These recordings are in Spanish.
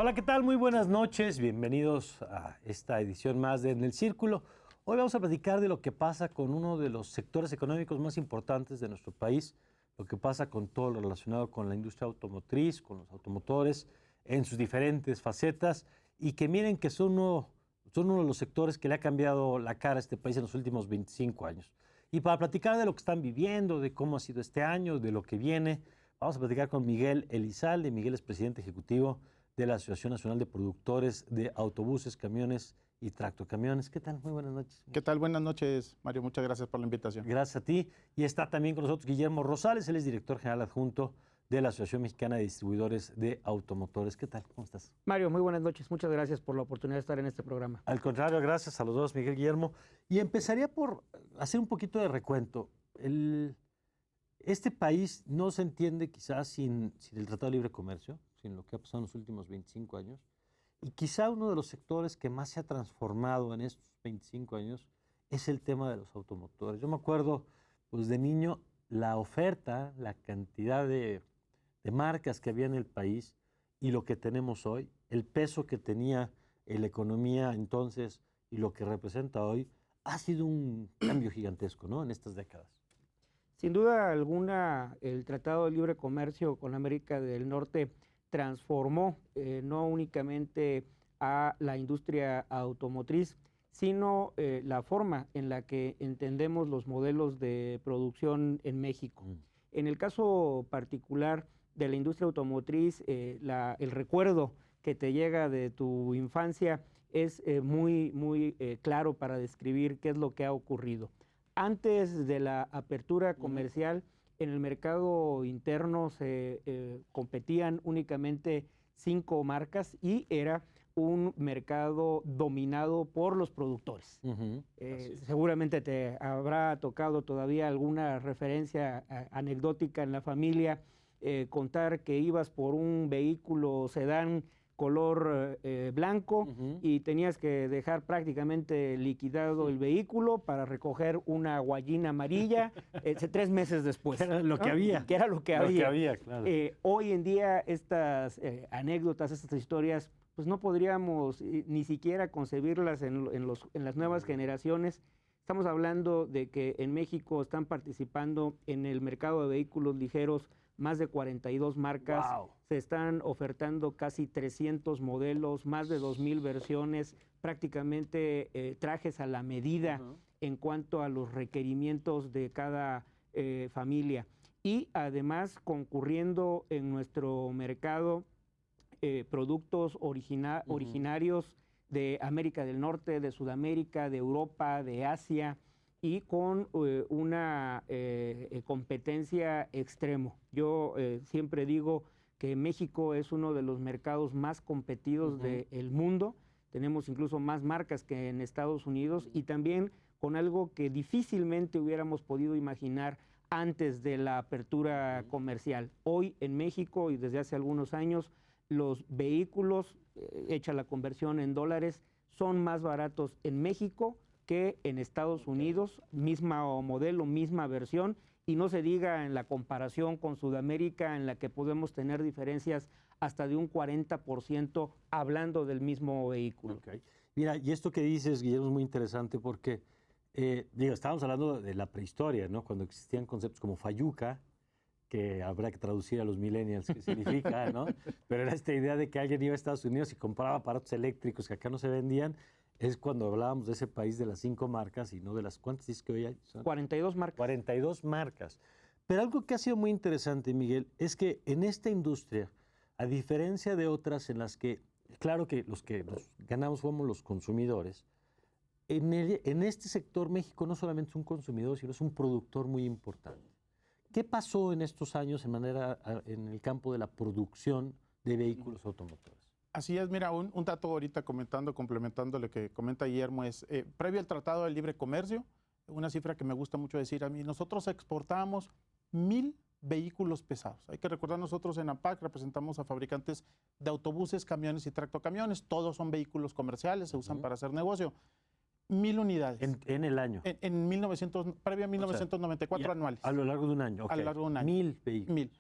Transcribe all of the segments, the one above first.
Hola, ¿qué tal? Muy buenas noches. Bienvenidos a esta edición más de En el Círculo. Hoy vamos a platicar de lo que pasa con uno de los sectores económicos más importantes de nuestro país, lo que pasa con todo lo relacionado con la industria automotriz, con los automotores, en sus diferentes facetas, y que miren que son uno de los sectores que le ha cambiado la cara a este país en los últimos 25 años. Y para platicar de lo que están viviendo, de cómo ha sido este año, de lo que viene, vamos a platicar con Miguel Elizalde. Miguel es presidente ejecutivo de la Asociación Nacional de Productores de Autobuses, Camiones y Tractocamiones. ¿Qué tal? Muy buenas noches. ¿Qué tal? Buenas noches, Mario. Muchas gracias por la invitación. Gracias a ti. Y está también con nosotros Guillermo Rosales, él es director general adjunto de la Asociación Mexicana de Distribuidores de Automotores. ¿Qué tal? ¿Cómo estás? Mario, muy buenas noches. Muchas gracias por la oportunidad de estar en este programa. Al contrario, gracias a los dos, Miguel, Guillermo. Y empezaría por hacer un poquito de recuento. Este país no se entiende quizás sin el Tratado de Libre Comercio, sin lo que ha pasado en los últimos 25 años. Y quizá uno de los sectores que más se ha transformado en estos 25 años es el tema de los automotores. Yo me acuerdo, pues de niño, la oferta, la cantidad de marcas que había en el país y lo que tenemos hoy, el peso que tenía la economía entonces y lo que representa hoy, ha sido un cambio gigantesco, ¿no?, en estas décadas. Sin duda alguna, el Tratado de Libre Comercio con América del Norte transformó no únicamente a la industria automotriz, sino la forma en la que entendemos los modelos de producción en México. En el caso particular de la industria automotriz, el recuerdo que te llega de tu infancia es muy claro para describir qué es lo que ha ocurrido. Antes de la apertura comercial, en el mercado interno se competían únicamente 5 marcas y era un mercado dominado por los productores. Seguramente te habrá tocado todavía alguna referencia anecdótica en la familia, contar que ibas por un vehículo sedán color blanco y tenías que dejar prácticamente liquidado el vehículo para recoger una guayina amarilla 3 meses después. Que era lo que había. Que era lo que había. Claro. Hoy en día estas anécdotas, estas historias, pues no podríamos ni siquiera concebirlas en las nuevas generaciones. Estamos hablando de que en México están participando en el mercado de vehículos ligeros más de 42 marcas. Wow. Se están ofertando casi 300 modelos, más de 2,000 versiones, prácticamente trajes a la medida en cuanto a los requerimientos de cada familia. Y además concurriendo en nuestro mercado productos originarios de América del Norte, de Sudamérica, de Europa, de Asia, y con una competencia extremo. Yo siempre digo que México es uno de los mercados más competidos del mundo. Tenemos incluso más marcas que en Estados Unidos y también con algo que difícilmente hubiéramos podido imaginar antes de la apertura comercial. Hoy en México y desde hace algunos años, los vehículos, hecha la conversión en dólares, son más baratos en México que en Estados Unidos, misma modelo, misma versión, y no se diga en la comparación con Sudamérica, en la que podemos tener diferencias hasta de un 40% hablando del mismo vehículo. Okay. Mira, y esto que dices, Guillermo, es muy interesante porque, estábamos hablando de la prehistoria, ¿no?, cuando existían conceptos como fayuca, que habrá que traducir a los millennials qué significa, ¿no? Pero era esta idea de que alguien iba a Estados Unidos y compraba aparatos eléctricos que acá no se vendían. Es cuando hablábamos de ese país de las 5 marcas y no de las, ¿cuántas dices que hoy hay? Son 42 marcas. 42 marcas. Pero algo que ha sido muy interesante, Miguel, es que en esta industria, a diferencia de otras en las que, claro que los ganamos fuimos los consumidores, en este sector México no solamente es un consumidor, sino es un productor muy importante. ¿Qué pasó en estos años en el campo de la producción de vehículos automotores? Así es, mira, un dato ahorita complementando lo que comenta Guillermo, es previo al Tratado de Libre Comercio, una cifra que me gusta mucho decir a mí, nosotros exportábamos 1,000 vehículos pesados. Hay que recordar, nosotros en AMPAC representamos a fabricantes de autobuses, camiones y tractocamiones, todos son vehículos comerciales, se usan para hacer negocio. 1,000 unidades. En el año. Previo a 1994 anuales. A lo largo de un año. Okay. A lo largo de un año. 1,000 vehículos.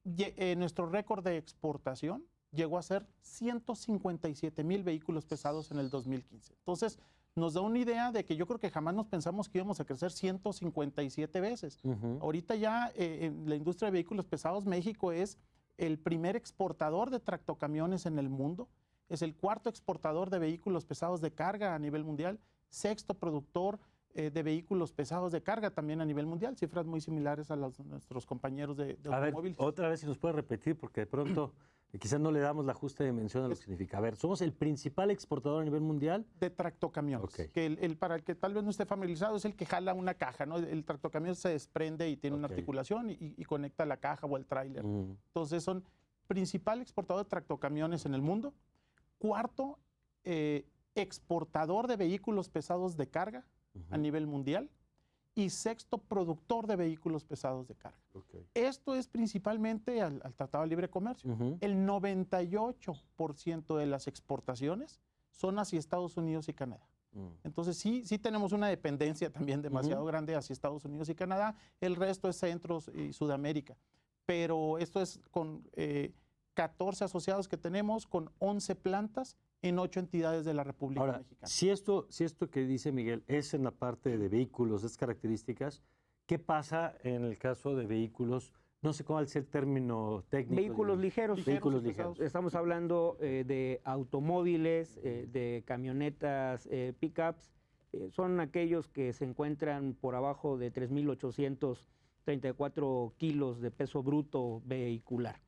1,000. Nuestro récord de exportación llegó a ser 157,000 vehículos pesados en el 2015. Entonces, nos da una idea de que yo creo que jamás nos pensamos que íbamos a crecer 157 veces. Ahorita ya en la industria de vehículos pesados, México es el primer exportador de tractocamiones en el mundo, es el cuarto exportador de vehículos pesados de carga a nivel mundial, sexto productor de vehículos pesados de carga también a nivel mundial, cifras muy similares a las de nuestros compañeros de automóviles. A ver, otra vez si nos puede repetir, porque de pronto quizás no le damos la justa dimensión a lo que significa. A ver, somos el principal exportador a nivel mundial de tractocamiones. Okay. Que para el que tal vez no esté familiarizado es el que jala una caja, ¿no? El tractocamión se desprende y tiene una articulación y conecta la caja o el tráiler. Entonces son principal exportador de tractocamiones en el mundo. Cuarto, exportador de vehículos pesados de carga a nivel mundial. Y sexto, productor de vehículos pesados de carga. Esto es principalmente al Tratado de Libre Comercio. El 98% de las exportaciones son hacia Estados Unidos y Canadá. Entonces sí tenemos una dependencia también demasiado grande hacia Estados Unidos y Canadá. El resto es Centro y Sudamérica. Pero esto es con 14 asociados que tenemos, con 11 plantas en 8 entidades de la República Mexicana. Si esto que dice Miguel es en la parte de vehículos, es características, ¿qué pasa en el caso de vehículos? No sé cuál es el término técnico. Vehículos ligeros. Vehículos ligeros. Estamos hablando de automóviles, de camionetas, pickups. Son aquellos que se encuentran por abajo de 3,834 kilos de peso bruto vehicular.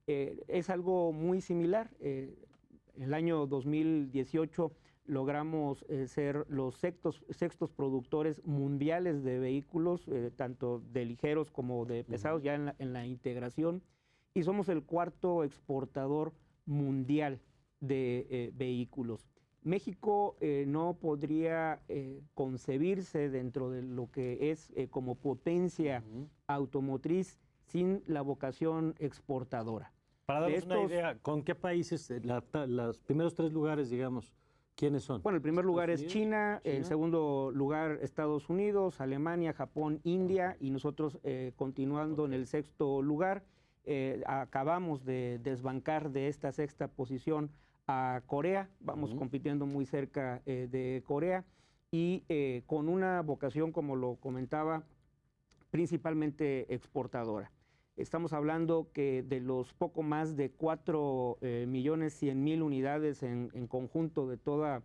Es algo muy similar. En el año 2018 logramos ser los sextos productores mundiales de vehículos, tanto de ligeros como de pesados, ya en la integración, y somos el cuarto exportador mundial de vehículos. México no podría concebirse dentro de lo que es como potencia automotriz sin la vocación exportadora. Para darnos una idea, ¿con qué países, los primeros 3 lugares, digamos, quiénes son? Bueno, el primer lugar es China, en segundo lugar Estados Unidos, Alemania, Japón, India, y nosotros continuando en el sexto lugar. Acabamos de desbancar de esta sexta posición a Corea, vamos compitiendo muy cerca de Corea, y con una vocación, como lo comentaba, principalmente exportadora. Estamos hablando que de los poco más de 4,100,000 unidades en conjunto de toda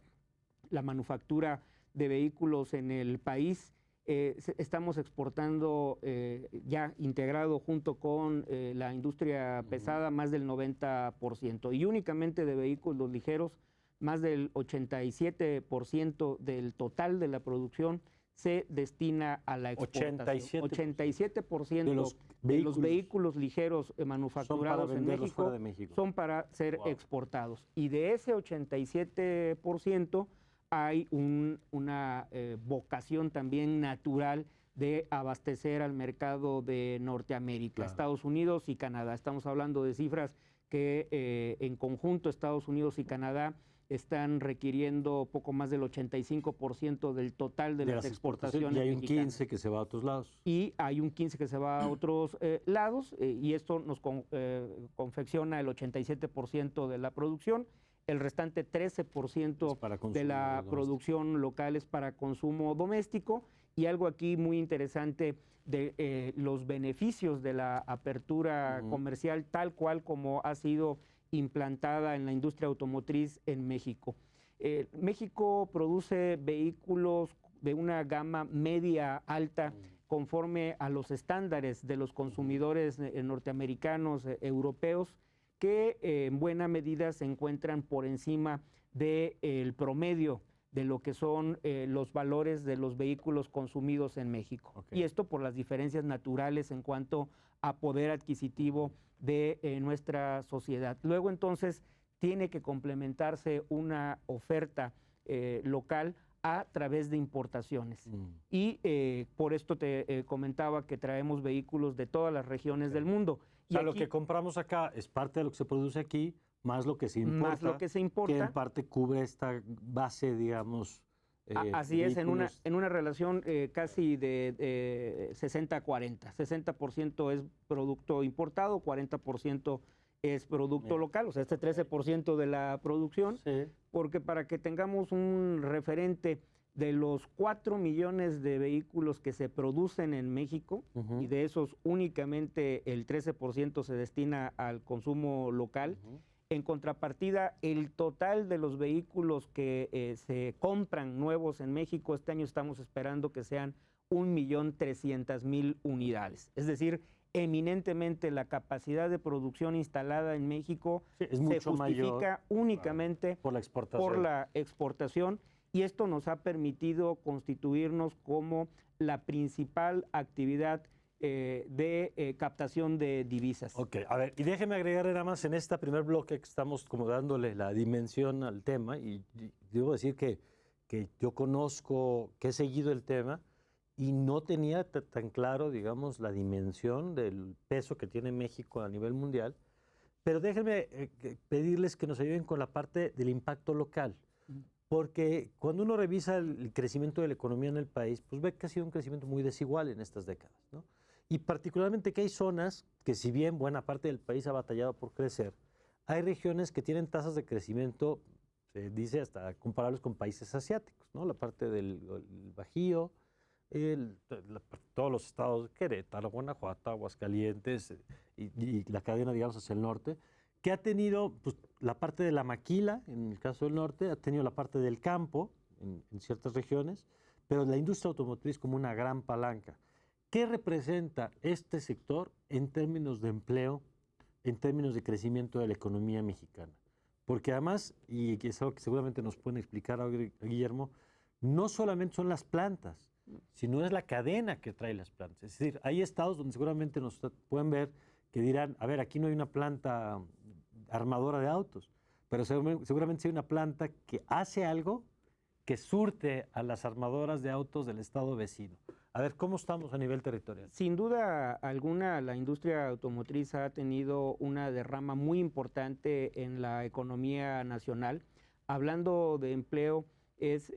la manufactura de vehículos en el país, estamos exportando ya integrado junto con la industria pesada más del 90%, y únicamente de vehículos ligeros más del 87% del total de la producción se destina a la exportación. 87% de los vehículos ligeros manufacturados en México son para ser exportados. Y de ese 87% hay una vocación también natural de abastecer al mercado de Norteamérica, Estados Unidos y Canadá. Estamos hablando de cifras que en conjunto Estados Unidos y Canadá están requiriendo poco más del 85% del total de las exportaciones. Y hay un 15% que se va a otros lados. Y hay un 15% que se va a otros lados, y esto nos confecciona el 87% de la producción. El restante 13% de la producción local es para consumo doméstico. Y algo aquí muy interesante de los beneficios de la apertura comercial, tal cual como ha sido implantada en la industria automotriz en México. México produce vehículos de una gama media alta conforme a los estándares de los consumidores norteamericanos, europeos, que en buena medida se encuentran por encima del promedio de lo que son los valores de los vehículos consumidos en México. Y esto por las diferencias naturales en cuanto a poder adquisitivo de nuestra sociedad. Luego entonces tiene que complementarse una oferta local a través de importaciones. Y por esto te comentaba que traemos vehículos de todas las regiones del mundo. O sea, lo que compramos acá es parte de lo que se produce aquí, más lo que se importa. Más lo que se importa. Que en parte cubre esta base, digamos. Así es, en una relación casi de 60-40. 60% es producto importado, 40% es producto local, o sea, este 13% de la producción, Sí. porque para que tengamos un referente de los 4 millones de vehículos que se producen en México, Ujú. y de esos únicamente el 13% se destina al consumo local, Ujú. en contrapartida, el total de los vehículos que se compran nuevos en México, este año estamos esperando que sean 1.300.000 unidades. Es decir, eminentemente la capacidad de producción instalada en México Sí, es se mucho justifica mayor únicamente por la exportación. por la exportación, y esto nos ha permitido constituirnos como la principal actividad de captación de divisas. Ok, a ver, y déjeme agregar nada más en este primer bloque que estamos como dándole la dimensión al tema, y debo decir que yo conozco, que he seguido el tema, y no tenía tan claro, digamos, la dimensión del peso que tiene México a nivel mundial, pero déjenme pedirles que nos ayuden con la parte del impacto local. Porque cuando uno revisa el crecimiento de la economía en el país, pues ve que ha sido un crecimiento muy desigual en estas décadas, ¿no? Y particularmente que hay zonas que, si bien buena parte del país ha batallado por crecer, hay regiones que tienen tasas de crecimiento, se dice hasta comparables con países asiáticos, ¿no? La parte del Bajío, todos los estados, Querétaro, Guanajuato, Aguascalientes y la cadena, digamos, hacia el norte, que ha tenido pues, la parte de la maquila, en el caso del norte, ha tenido la parte del campo en ciertas regiones, pero la industria automotriz como una gran palanca. ¿Qué representa este sector en términos de empleo, en términos de crecimiento de la economía mexicana? Porque además, y es algo que seguramente nos pueden explicar a Guillermo, no solamente son las plantas, sino es la cadena que trae las plantas. Es decir, hay estados donde seguramente nos pueden ver que dirán, a ver, aquí no hay una planta armadora de autos, pero seguramente hay una planta que hace algo que surte a las armadoras de autos del estado vecino. A ver, ¿cómo estamos a nivel territorial? Sin duda alguna, la industria automotriz ha tenido una derrama muy importante en la economía nacional. Hablando de empleo, es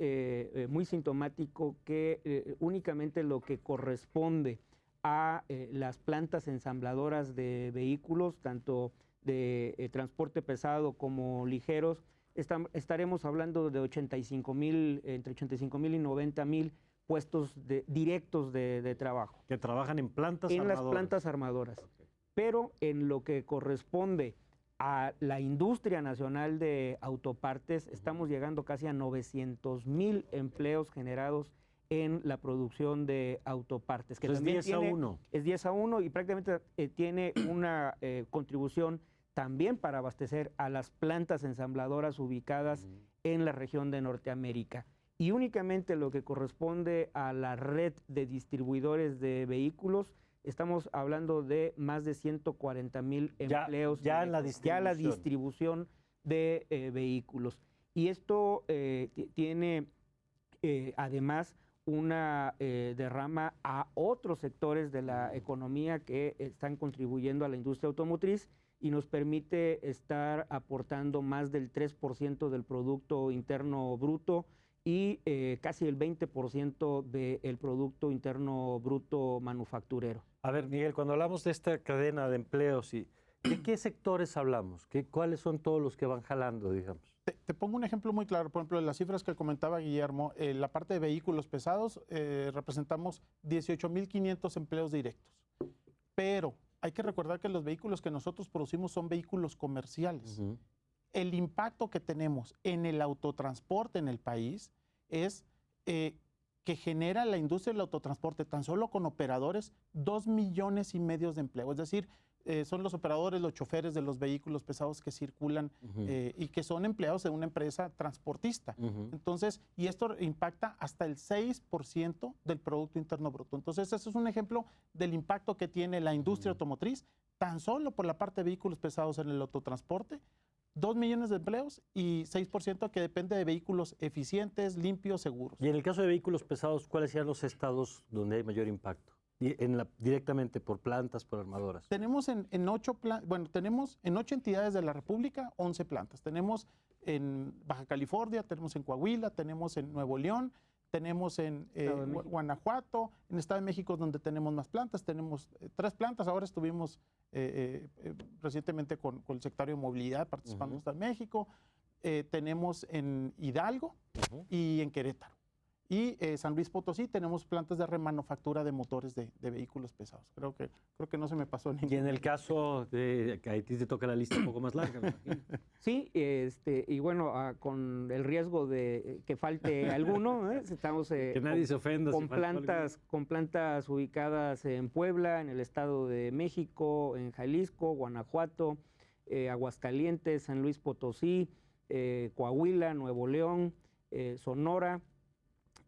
muy sintomático que únicamente lo que corresponde a las plantas ensambladoras de vehículos, tanto de transporte pesado como ligeros, estaremos hablando de entre 85,000 y 90,000 puestos directos de trabajo. Que trabajan en plantas en armadoras. las plantas armadoras. Okay. Pero en lo que corresponde a la industria nacional de autopartes, estamos llegando casi a 900,000 empleos generados en la producción de autopartes. Que Entonces también es 10 a 1. Es 10 a 1 y prácticamente tiene una contribución también para abastecer a las plantas ensambladoras ubicadas en la región de Norteamérica. Y únicamente lo que corresponde a la red de distribuidores de vehículos, estamos hablando de más de 140,000 empleos. Ya en la distribución. Ya la distribución de vehículos. Y esto tiene además una derrama a otros sectores de la economía que están contribuyendo a la industria automotriz y nos permite estar aportando más del 3% del Producto Interno Bruto y casi el 20% del Producto Interno Bruto manufacturero. A ver, Miguel, cuando hablamos de esta cadena de empleos, ¿de qué sectores hablamos? ¿Cuáles son todos los que van jalando, digamos? Te pongo un ejemplo muy claro. Por ejemplo, las cifras que comentaba Guillermo, la parte de vehículos pesados, representamos 18,500 empleos directos. Pero hay que recordar que los vehículos que nosotros producimos son vehículos comerciales. El impacto que tenemos en el autotransporte en el país es que genera la industria del autotransporte tan solo con operadores 2,5 millones de empleo. Es decir, son los operadores, los choferes de los vehículos pesados que circulan y que son empleados de una empresa transportista. Entonces, y esto impacta hasta el 6% del Producto Interno Bruto. Entonces, eso es un ejemplo del impacto que tiene la industria automotriz tan solo por la parte de vehículos pesados en el autotransporte. 2 millones de empleos y 6% que depende de vehículos eficientes, limpios, seguros. Y en el caso de vehículos pesados, ¿cuáles serían los estados donde hay mayor impacto? Directamente por plantas, por armadoras. Tenemos tenemos en 8 entidades de la República 11 plantas. Tenemos en Baja California, tenemos en Coahuila, tenemos en Nuevo León, tenemos en Estado de México. Guanajuato, en el Estado de México donde tenemos más plantas, tenemos 3 plantas, ahora estuvimos recientemente con el secretario de Movilidad participando en el Estado de México, tenemos en Hidalgo y en Querétaro. Y San Luis Potosí tenemos plantas de remanufactura de motores de vehículos pesados. Creo que no se me pasó ningún. Y en el caso de que a ti te toca la lista un poco más larga, me imagino. Sí, y bueno, con el riesgo de que falte alguno, estamos Que nadie se ofenda. con si falta alguno. con plantas ubicadas en Puebla, en el Estado de México, en Jalisco, Guanajuato, Aguascalientes, San Luis Potosí, Coahuila, Nuevo León, Sonora,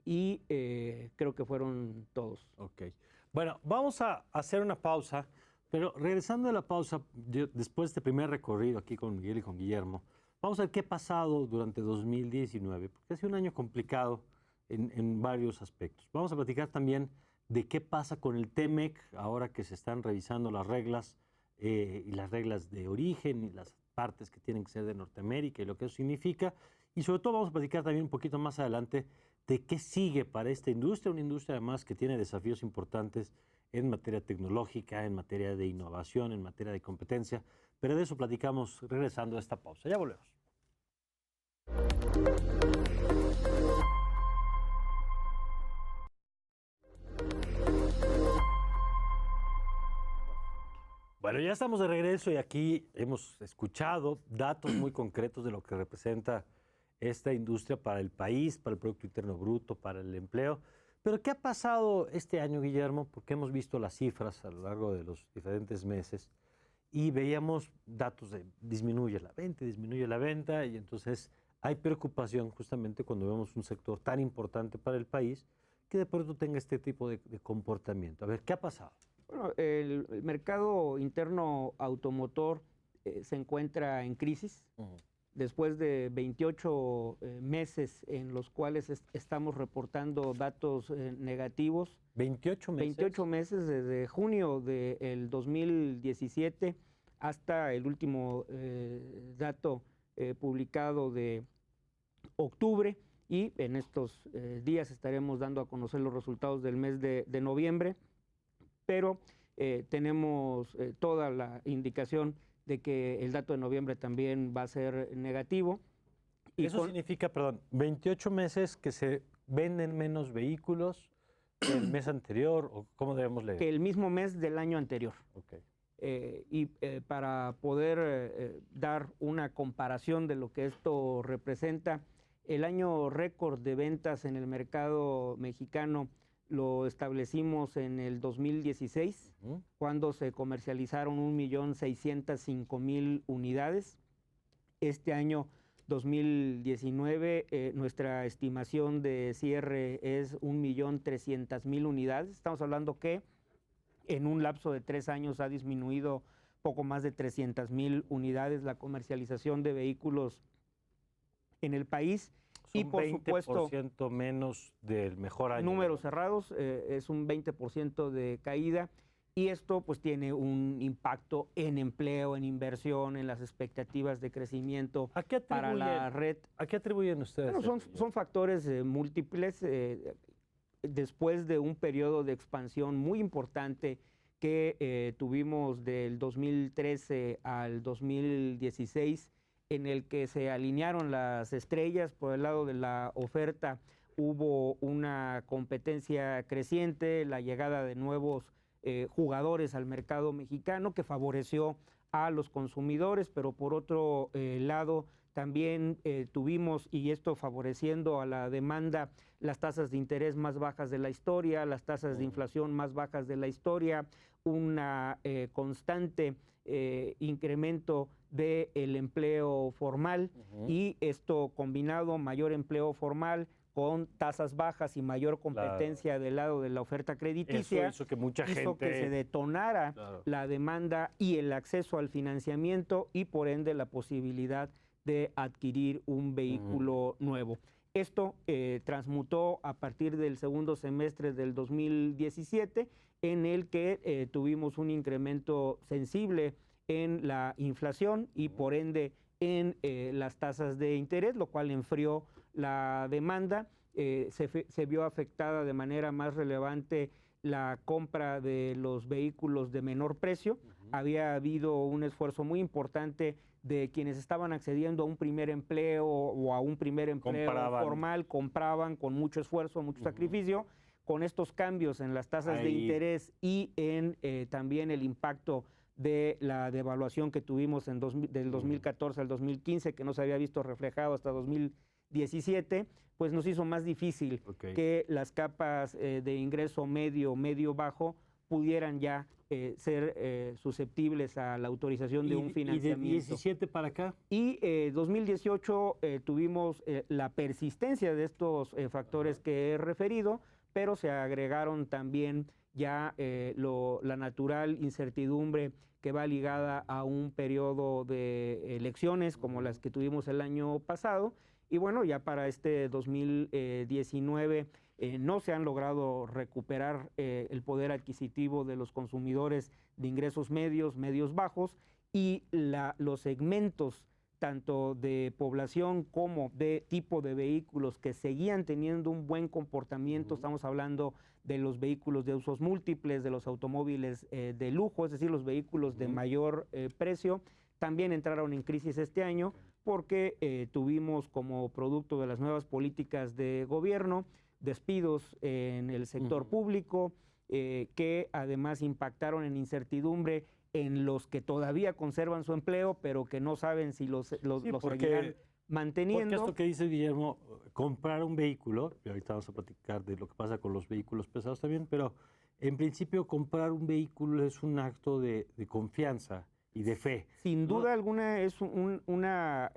y creo que fueron todos. Ok. Bueno, vamos a hacer una pausa, pero regresando de la pausa, después de este primer recorrido aquí con Miguel y con Guillermo, vamos a ver qué ha pasado durante 2019, porque ha sido un año complicado en varios aspectos. Vamos a platicar también de qué pasa con el TEMEC, ahora que se están revisando las reglas y las reglas de origen y las partes que tienen que ser de Norteamérica y lo que eso significa. Y sobre todo vamos a platicar también un poquito más adelante de qué sigue para esta industria, una industria además que tiene desafíos importantes en materia tecnológica, en materia de innovación, en materia de competencia. Pero de eso platicamos regresando a esta pausa. Ya volvemos. Bueno, ya estamos de regreso y aquí hemos escuchado datos muy concretos de lo que representa esta industria para el país, para el Producto Interno Bruto, para el empleo. Pero ¿qué ha pasado este año, Guillermo? Porque hemos visto las cifras a lo largo de los diferentes meses y veíamos datos de disminuye la venta y entonces hay preocupación justamente cuando vemos un sector tan importante para el país que de pronto tenga este tipo de comportamiento. A ver, ¿qué ha pasado? Bueno, el mercado interno automotor se encuentra en crisis. Después de 28 meses en los cuales estamos reportando datos negativos. 28 meses. 28 meses desde junio del 2017 hasta el último dato publicado de octubre, y en estos días estaremos dando a conocer los resultados del mes de noviembre, pero tenemos toda la indicación de que el dato de noviembre también va a ser negativo. Y eso significa, 28 meses que se venden menos vehículos que el mes anterior, ¿o cómo debemos leer? Que el mismo mes del año anterior. Okay. Para poder dar una comparación de lo que esto representa, el año récord de ventas en el mercado mexicano lo establecimos en el 2016, cuando se comercializaron 1.605.000 unidades. Este año 2019, nuestra estimación de cierre es 1.300.000 unidades. Estamos hablando que en un lapso de 3 años ha disminuido poco más de 300.000 unidades la comercialización de vehículos en el país. Son y por 20% menos del mejor año. Números cerrados, es un 20% de caída, y esto pues tiene un impacto en empleo, en inversión, en las expectativas de crecimiento para la red. ¿A qué atribuyen ustedes? Bueno, son factores múltiples. Después de un periodo de expansión muy importante que tuvimos del 2013 al 2016, en el que se alinearon las estrellas. Por el lado de la oferta hubo una competencia creciente, la llegada de nuevos jugadores al mercado mexicano que favoreció a los consumidores, pero por otro lado también tuvimos, y esto favoreciendo a la demanda, las tasas de interés más bajas de la historia, las tasas de inflación más bajas de la historia, una constante incremento del empleo formal, y esto combinado, mayor empleo formal con tasas bajas y mayor competencia del lado de la oferta crediticia, eso hizo que mucha gente se detonara la demanda y el acceso al financiamiento, y por ende la posibilidad de adquirir un vehículo nuevo. Esto transmutó a partir del segundo semestre del 2017, en el que tuvimos un incremento sensible en la inflación y por ende en las tasas de interés, lo cual enfrió la demanda. se vio afectada de manera más relevante la compra de los vehículos de menor precio. Había habido un esfuerzo muy importante de quienes estaban accediendo a un primer empleo o a un primer empleo formal, compraban con mucho esfuerzo, mucho sacrificio. Con estos cambios en las tasas de interés y en también el impacto de la devaluación que tuvimos del 2014 al 2015, que no se había visto reflejado hasta 2017, pues nos hizo más difícil que las capas de ingreso medio-bajo pudieran ya ser susceptibles a la autorización de un financiamiento. ¿Y de 17 para acá? Y 2018 tuvimos la persistencia de estos factores que he referido, pero se agregaron también ya la natural incertidumbre que va ligada a un periodo de elecciones como las que tuvimos el año pasado. Y bueno, ya para este 2019 no se han logrado recuperar el poder adquisitivo de los consumidores de ingresos medios bajos, y los segmentos tanto de población como de tipo de vehículos que seguían teniendo un buen comportamiento. Estamos hablando de los vehículos de usos múltiples, de los automóviles de lujo, es decir, los vehículos de mayor precio, también entraron en crisis este año porque tuvimos como producto de las nuevas políticas de gobierno despidos en el sector público que además impactaron en incertidumbre en los que todavía conservan su empleo, pero que no saben si los seguirán manteniendo. Porque esto que dice Guillermo, comprar un vehículo, y ahorita vamos a platicar de lo que pasa con los vehículos pesados también, pero en principio comprar un vehículo es un acto de confianza y de fe. Sin duda alguna es una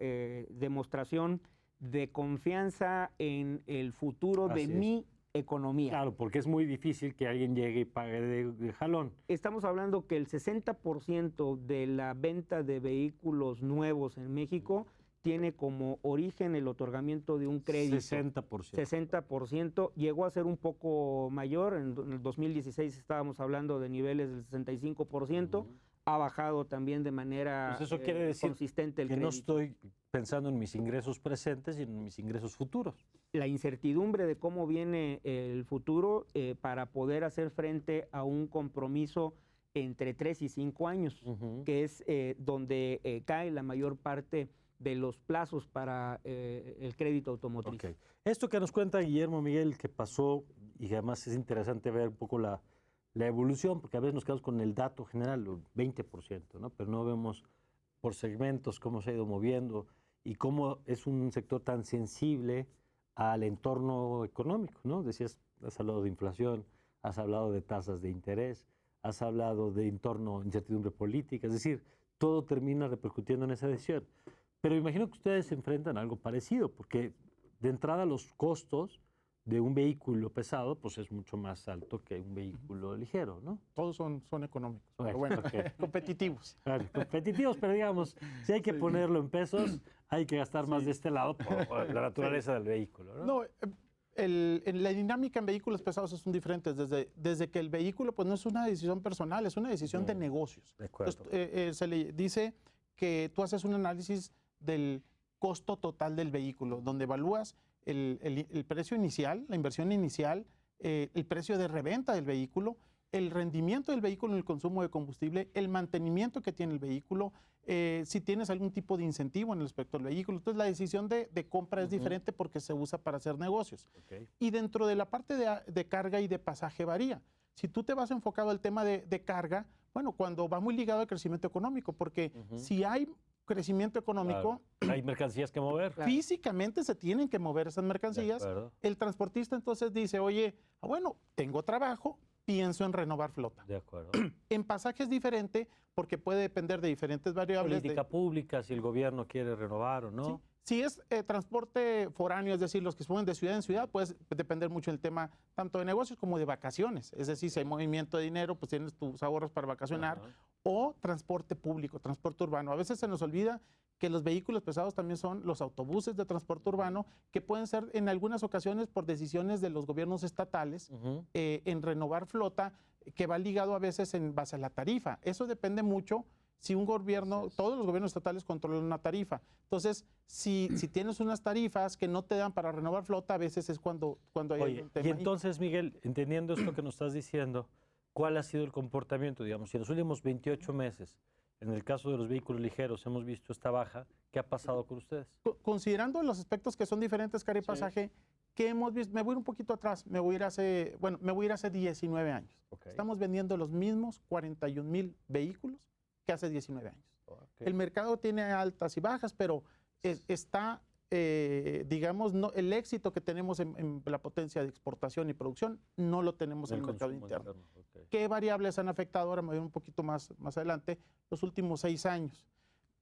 demostración de confianza en el futuro de mi economía. Claro, porque es muy difícil que alguien llegue y pague de jalón. Estamos hablando que el 60% de la venta de vehículos nuevos en México tiene como origen el otorgamiento de un crédito. 60%. 60%. Llegó a ser un poco mayor. En el 2016 estábamos hablando de niveles del 65%. Ha bajado también de manera pues eso quiere decir consistente el que crédito. no estoy pensando en mis ingresos presentes, sino en mis ingresos futuros. La incertidumbre de cómo viene el futuro para poder hacer frente a un compromiso entre 3 y 5 años, que es donde cae la mayor parte de los plazos para el crédito automotriz. Okay. Esto que nos cuenta Guillermo Miguel, que pasó, y que además es interesante ver un poco la evolución, porque a veces nos quedamos con el dato general, el 20%, ¿no? Pero no vemos por segmentos cómo se ha ido moviendo y cómo es un sector tan sensible al entorno económico, ¿no? Decías, has hablado de inflación, has hablado de tasas de interés, has hablado de entorno, incertidumbre política, es decir, todo termina repercutiendo en esa decisión. Pero imagino que ustedes se enfrentan a algo parecido, porque de entrada los costos de un vehículo pesado, pues es mucho más alto que un vehículo ligero, ¿no? Todos son económicos, pero bueno, competitivos. Claro, competitivos, pero digamos, si hay que ponerlo en pesos, hay que gastar más de este lado por la naturaleza del vehículo, ¿no? No, la dinámica en vehículos pesados son diferentes. Desde que el vehículo pues no es una decisión personal, es una decisión de negocios. De acuerdo. Entonces, se le dice que tú haces un análisis del costo total del vehículo, donde evalúas el precio inicial, la inversión inicial, el precio de reventa del vehículo, el rendimiento del vehículo en el consumo de combustible, el mantenimiento que tiene el vehículo, si tienes algún tipo de incentivo en el aspecto del vehículo. Entonces la decisión de compra es diferente porque se usa para hacer negocios. Y dentro de la parte de carga y de pasaje varía. Si tú te vas enfocado al tema de carga, bueno, cuando va muy ligado al crecimiento económico, porque si hay crecimiento económico, claro, hay mercancías que mover. Físicamente se tienen que mover esas mercancías. El transportista entonces dice, oye, bueno, tengo trabajo, pienso en renovar flota. De acuerdo. En pasaje es diferente porque puede depender de diferentes variables. Política pública, si el gobierno quiere renovar o no. Sí. Si es transporte foráneo, es decir, los que se mueven de ciudad en ciudad, puede depender mucho del tema tanto de negocios como de vacaciones. Es decir, si hay movimiento de dinero, pues tienes tus ahorros para vacacionar. O transporte público, transporte urbano. A veces se nos olvida que los vehículos pesados también son los autobuses de transporte urbano, que pueden ser en algunas ocasiones por decisiones de los gobiernos estatales en renovar flota, que va ligado a veces en base a la tarifa. Eso depende mucho si un gobierno, todos los gobiernos estatales controlan una tarifa. Entonces, si tienes unas tarifas que no te dan para renovar flota, a veces es cuando hay Oye, un tema y ahí. entonces, Miguel, entendiendo esto que nos estás diciendo, ¿cuál ha sido el comportamiento? Digamos, si en los últimos 28 meses, en el caso de los vehículos ligeros, hemos visto esta baja, ¿qué ha pasado con ustedes? Considerando los aspectos que son diferentes, carga y pasaje, que hemos visto, me voy a ir un poquito atrás, me voy a ir hace 19 años. Okay. Estamos vendiendo los mismos 41,000 vehículos que hace 19 años. Okay. El mercado tiene altas y bajas, pero está, digamos, no, el éxito que tenemos en la potencia de exportación y producción no lo tenemos en el mercado interno. Okay. ¿Qué variables han afectado? Ahora me voy un poquito más adelante, los últimos 6 años.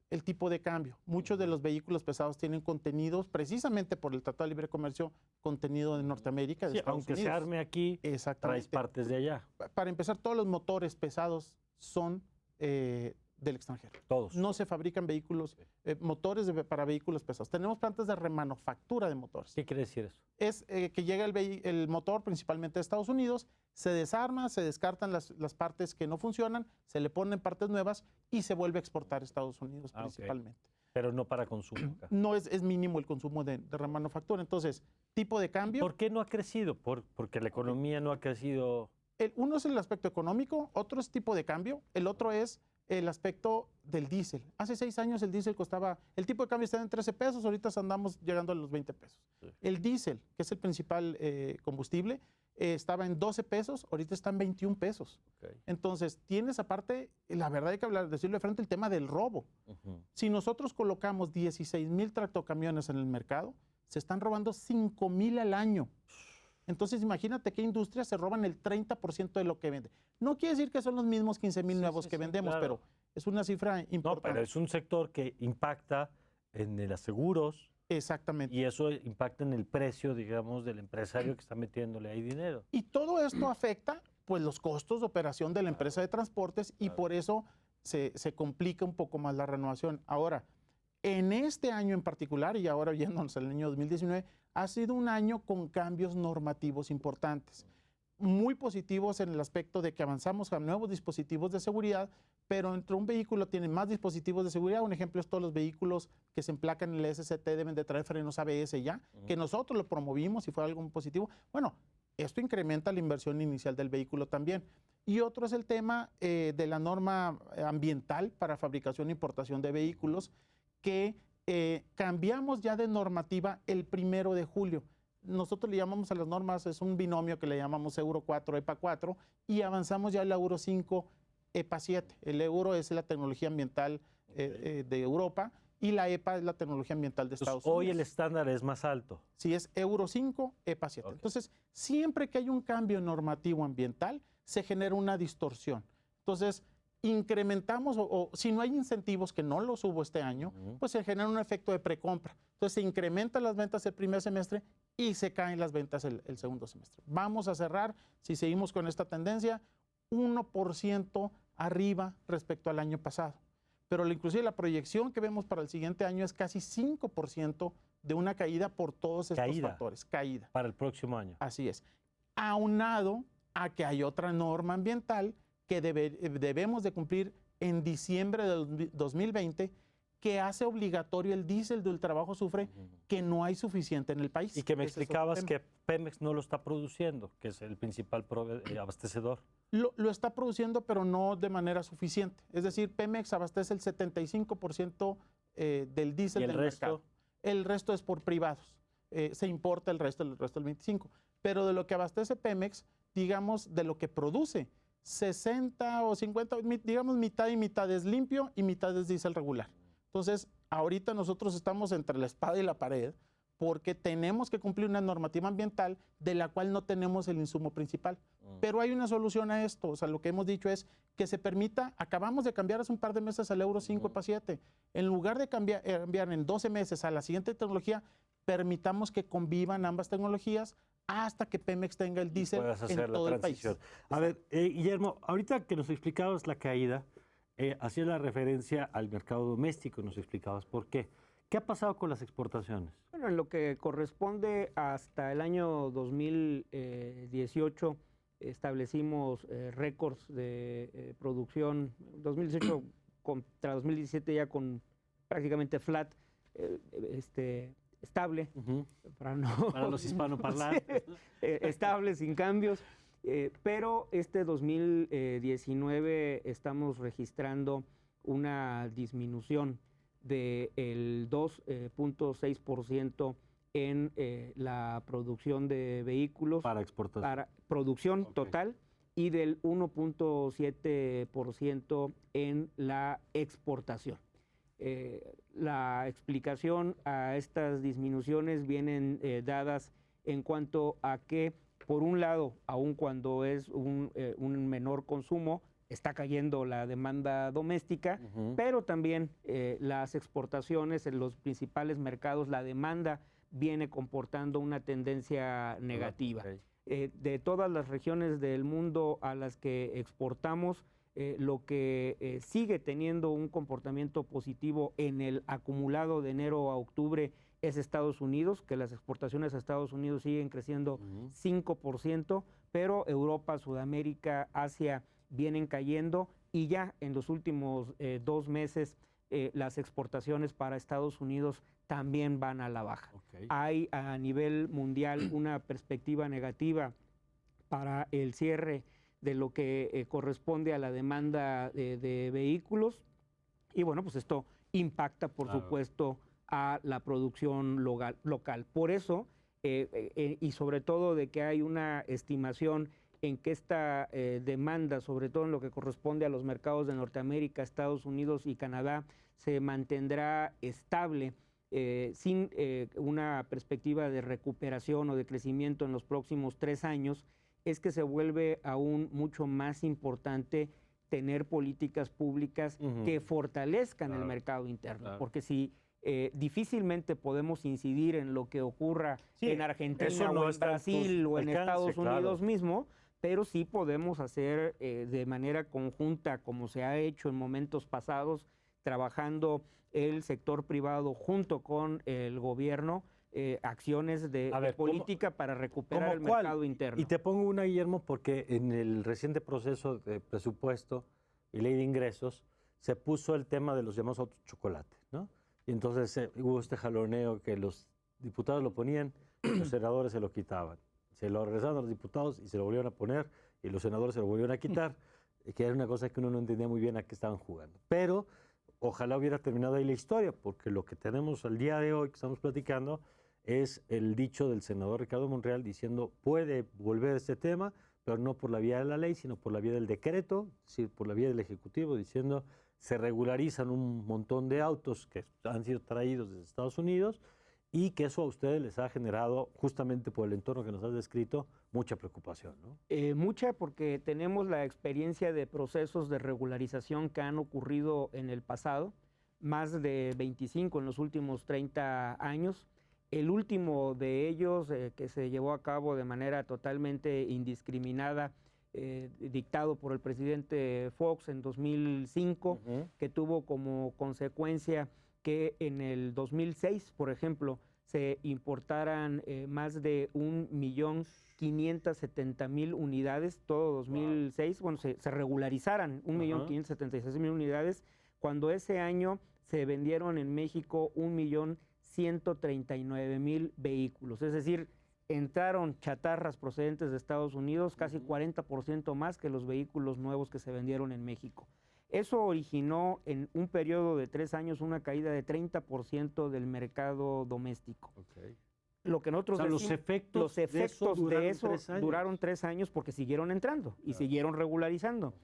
El tipo de cambio. Muchos de los vehículos pesados tienen contenidos, precisamente por el Tratado de Libre Comercio, contenido de Norteamérica, de Sí, Estados aunque Unidos. se arme aquí, traes partes de allá. Para empezar, todos los motores pesados son del extranjero. Todos. No se fabrican vehículos, motores para vehículos pesados. Tenemos plantas de remanufactura de motores. ¿Qué quiere decir eso? Es que llega el motor principalmente de Estados Unidos, se desarma, se descartan las partes que no funcionan, se le ponen partes nuevas y se vuelve a exportar a Estados Unidos principalmente. Okay. Pero no para consumo acá. No es mínimo el consumo de remanufactura. Entonces, tipo de cambio. ¿Por qué no ha crecido? Porque la economía no ha crecido. Uno es el aspecto económico, otro es tipo de cambio, el otro es el aspecto del diésel. Hace 6 años el diésel costaba, el tipo de cambio estaba en 13 pesos, ahorita andamos llegando a los 20 pesos. Sí. El diésel, que es el principal combustible, estaba en 12 pesos, ahorita está en 21 pesos. Okay. Entonces, tienes aparte, la verdad hay que decirlo de frente, el tema del robo. Si nosotros colocamos 16,000 tractocamiones en el mercado, se están robando 5,000 al año. Entonces, imagínate qué industrias se roban el 30% de lo que vende. No quiere decir que son los mismos 15,000 nuevos que vendemos, claro, pero es una cifra importante. No, pero es un sector que impacta en los seguros. Exactamente. Y eso impacta en el precio, digamos, del empresario que está metiéndole ahí dinero. Y todo esto afecta, pues, los costos de operación de la empresa de transportes y por eso se complica un poco más la renovación. Ahora, en este año en particular, y ahora yéndonos al año 2019, ha sido un año con cambios normativos importantes, muy positivos en el aspecto de que avanzamos a nuevos dispositivos de seguridad, pero entre un vehículo tiene más dispositivos de seguridad. Un ejemplo es todos los vehículos que se emplacan en el SCT deben de traer frenos ABS ya, que nosotros lo promovimos y fue algo muy positivo. Bueno, esto incrementa la inversión inicial del vehículo también. Y otro es el tema de la norma ambiental para fabricación e importación de vehículos, que cambiamos ya de normativa el 1 de julio. Nosotros le llamamos a las normas, es un binomio que le llamamos Euro 4, EPA 4, y avanzamos ya al Euro 5, EPA 7. El Euro es la tecnología ambiental de Europa y la EPA es la tecnología ambiental de Estados Unidos. Hoy el estándar es más alto. Sí, es Euro 5, EPA 7. Okay. Entonces, siempre que hay un cambio normativo ambiental, se genera una distorsión. Entonces, incrementamos o si no hay incentivos, que no los hubo este año, pues se genera un efecto de precompra. Entonces se incrementan las ventas el primer semestre y se caen las ventas el segundo semestre. Vamos a cerrar, si seguimos con esta tendencia, 1% arriba respecto al año pasado. Pero inclusive la proyección que vemos para el siguiente año es casi 5% de una caída por todos estos factores. Caída. Para el próximo año. Así es. Aunado a que hay otra norma ambiental que debemos de cumplir en diciembre de 2020, que hace obligatorio el diésel del trabajo azufre, que no hay suficiente en el país. Y que me explicabas que Pemex no lo está produciendo, que es el principal abastecedor. Lo está produciendo, pero no de manera suficiente. Es decir, Pemex abastece el 75% del diésel del mercado. El resto es por privados. Se importa el resto del 25%. Pero de lo que abastece Pemex, digamos, de lo que produce, 60 o 50, digamos mitad y mitad es limpio y mitad es diésel regular. Entonces, ahorita nosotros estamos entre la espada y la pared porque tenemos que cumplir una normativa ambiental de la cual no tenemos el insumo principal. Pero hay una solución a esto. O sea, lo que hemos dicho es que se permita, acabamos de cambiar hace un par de meses al Euro 5 EPA 7. En lugar de cambiar en 12 meses a la siguiente tecnología, permitamos que convivan ambas tecnologías hasta que Pemex tenga el diésel en todo el país. A ver, Guillermo, ahorita que nos explicabas la caída, hacías la referencia al mercado doméstico, nos explicabas por qué. ¿Qué ha pasado con las exportaciones? Bueno, en lo que corresponde hasta el año 2018, establecimos récords de producción. 2018 contra 2017 ya con prácticamente flat, estable, para los hispanoparlantes. estable, sin cambios. Pero este 2019 estamos registrando una disminución del 2.6% en la producción de vehículos. Para exportación. Para producción total, y del 1.7% en la exportación. La explicación a estas disminuciones vienen dadas en cuanto a que, por un lado, aun cuando es un menor consumo, está cayendo la demanda doméstica, pero también las exportaciones en los principales mercados, la demanda viene comportando una tendencia negativa. De todas las regiones del mundo a las que exportamos, lo que sigue teniendo un comportamiento positivo en el acumulado de enero a octubre es Estados Unidos, que las exportaciones a Estados Unidos siguen creciendo 5%, pero Europa, Sudamérica, Asia vienen cayendo, y ya en los últimos 2 meses las exportaciones para Estados Unidos también van a la baja. Hay a nivel mundial una perspectiva negativa para el cierre de lo que corresponde a la demanda de vehículos, y bueno, pues esto impacta, por supuesto, a la producción local. Por eso, y sobre todo de que hay una estimación en que esta demanda, sobre todo en lo que corresponde a los mercados de Norteamérica, Estados Unidos y Canadá, se mantendrá estable sin una perspectiva de recuperación o de crecimiento en los próximos 3 años, es que se vuelve aún mucho más importante tener políticas públicas que fortalezcan el mercado interno, porque si difícilmente podemos incidir en lo que ocurra en Argentina o en Brasil o en Estados Unidos mismo, pero sí podemos hacer de manera conjunta, como se ha hecho en momentos pasados, trabajando el sector privado junto con el gobierno, acciones de política para recuperar el mercado interno. Y te pongo una, Guillermo, porque en el reciente proceso de presupuesto y ley de ingresos se puso el tema de los llamados autos chocolate, ¿no? Y entonces hubo este jaloneo que los diputados lo ponían, los senadores se lo quitaban. Se lo regresaron a los diputados y se lo volvieron a poner, y los senadores se lo volvieron a quitar, que era una cosa que uno no entendía muy bien a qué estaban jugando. Pero ojalá hubiera terminado ahí la historia, porque lo que tenemos al día de hoy que estamos platicando es el dicho del senador Ricardo Monreal diciendo: puede volver este tema, pero no por la vía de la ley, sino por la vía del decreto, es decir, por la vía del Ejecutivo, diciendo se regularizan un montón de autos que han sido traídos desde Estados Unidos, y que eso a ustedes les ha generado, justamente por el entorno que nos has descrito, mucha preocupación, ¿no? Mucha, porque tenemos la experiencia de procesos de regularización que han ocurrido en el pasado, más de 25 en los últimos 30 años. El último de ellos, que se llevó a cabo de manera totalmente indiscriminada, dictado por el presidente Fox en 2005, que tuvo como consecuencia que en el 2006, por ejemplo, se importaran más de 1.570.000 unidades, todo 2006, bueno, se regularizaran 1.576.000 unidades, cuando ese año se vendieron en México 1.139.000 vehículos, es decir, entraron chatarras procedentes de Estados Unidos, casi 40% más que los vehículos nuevos que se vendieron en México. Eso originó en un periodo de 3 años una caída de 30% del mercado doméstico. Lo que nosotros decimos, los efectos de eso duraron 3 años porque siguieron entrando y siguieron regularizando.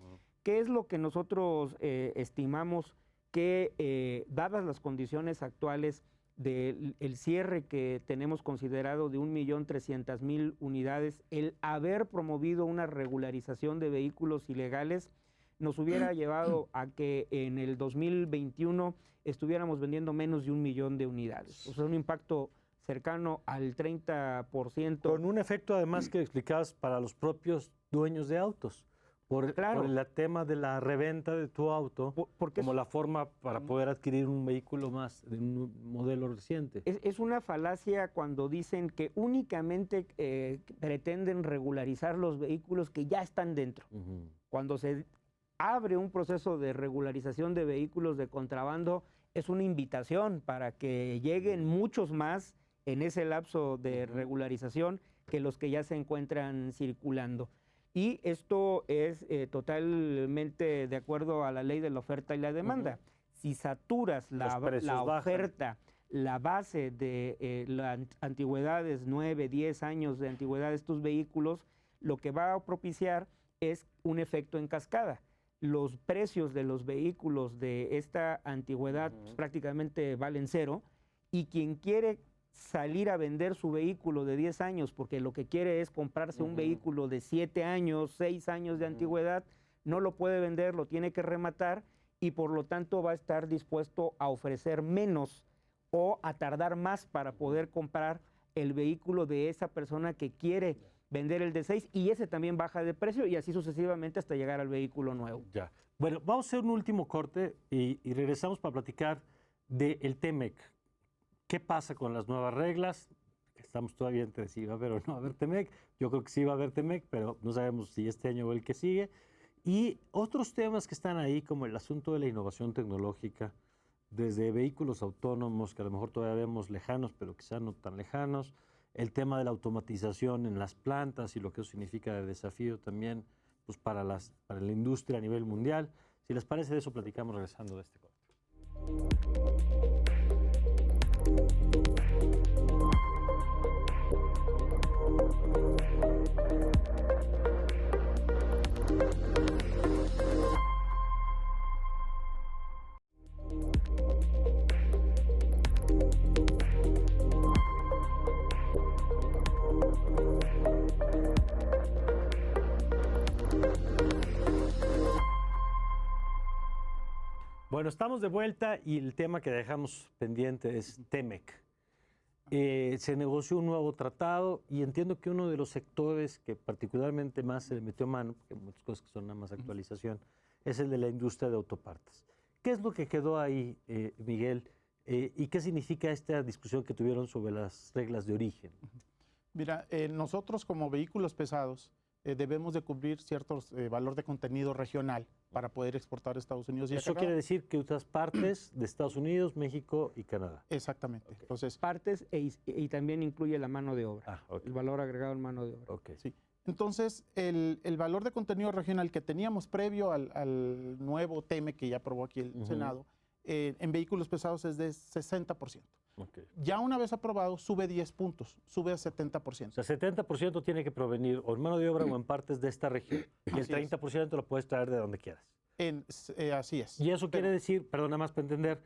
¿Qué es lo que nosotros estimamos que, dadas las condiciones actuales del cierre que tenemos considerado de 1.300.000 unidades, el haber promovido una regularización de vehículos ilegales nos hubiera llevado a que en el 2021 estuviéramos vendiendo menos de 1 millón de unidades? O sea, un impacto cercano al 30%. Con un efecto, además, que explicabas para los propios dueños de autos. Por el tema de la reventa de tu auto, como la forma para poder adquirir un vehículo más de un modelo reciente. Es una falacia cuando dicen que únicamente pretenden regularizar los vehículos que ya están dentro. Cuando se abre un proceso de regularización de vehículos de contrabando, es una invitación para que lleguen muchos más en ese lapso de regularización que los que ya se encuentran circulando. Y esto es totalmente de acuerdo a la ley de la oferta y la demanda. Si saturas la oferta, la base de las antigüedades, 9, 10 años de antigüedad de estos vehículos, lo que va a propiciar es un efecto en cascada. Los precios de los vehículos de esta antigüedad pues, prácticamente valen cero, y quien quiere salir a vender su vehículo de 10 años porque lo que quiere es comprarse un vehículo de 7 años, 6 años de antigüedad, no lo puede vender, lo tiene que rematar, y por lo tanto va a estar dispuesto a ofrecer menos o a tardar más para poder comprar el vehículo de esa persona que quiere vender el de 6, y ese también baja de precio, y así sucesivamente hasta llegar al vehículo nuevo. Ya. Bueno, vamos a hacer un último corte y regresamos para platicar del TEMEC. ¿Qué pasa con las nuevas reglas? Estamos todavía entre si va a haber o no va a haber TEMEC. Yo creo que sí va a haber TEMEC, pero no sabemos si este año o el que sigue. Y otros temas que están ahí, como el asunto de la innovación tecnológica, desde vehículos autónomos, que a lo mejor todavía vemos lejanos, pero quizá no tan lejanos, el tema de la automatización en las plantas y lo que eso significa de desafío también pues, para la industria a nivel mundial. Si les parece, de eso platicamos regresando de este corte. Bueno, estamos de vuelta y el tema que dejamos pendiente es TEMEC. Se negoció un nuevo tratado y entiendo que uno de los sectores que particularmente más se le metió mano, porque hay muchas cosas que son nada más actualización, es el de la industria de autopartes. ¿Qué es lo que quedó ahí, Miguel? ¿Y qué significa esta discusión que tuvieron sobre las reglas de origen? Mira, nosotros como vehículos pesados debemos de cubrir ciertos valor de contenido regional para poder exportar a Estados Unidos y a Eso Canadá. quiere decir que usas partes de Estados Unidos, México y Canadá. Exactamente. Okay. Entonces, partes y también incluye la mano de obra, el valor agregado en mano de obra. Okay. Sí. Entonces, el valor de contenido regional que teníamos previo al nuevo TEME que ya aprobó aquí el Senado, en vehículos pesados es de 60%. Okay. Ya una vez aprobado, sube 10 puntos, sube a 70%. O sea, 70% tiene que provenir o en mano de obra o en partes de esta región. Y el 30% lo puedes traer de donde quieras. Así es. Y eso quiere decir, perdón, nada más para entender,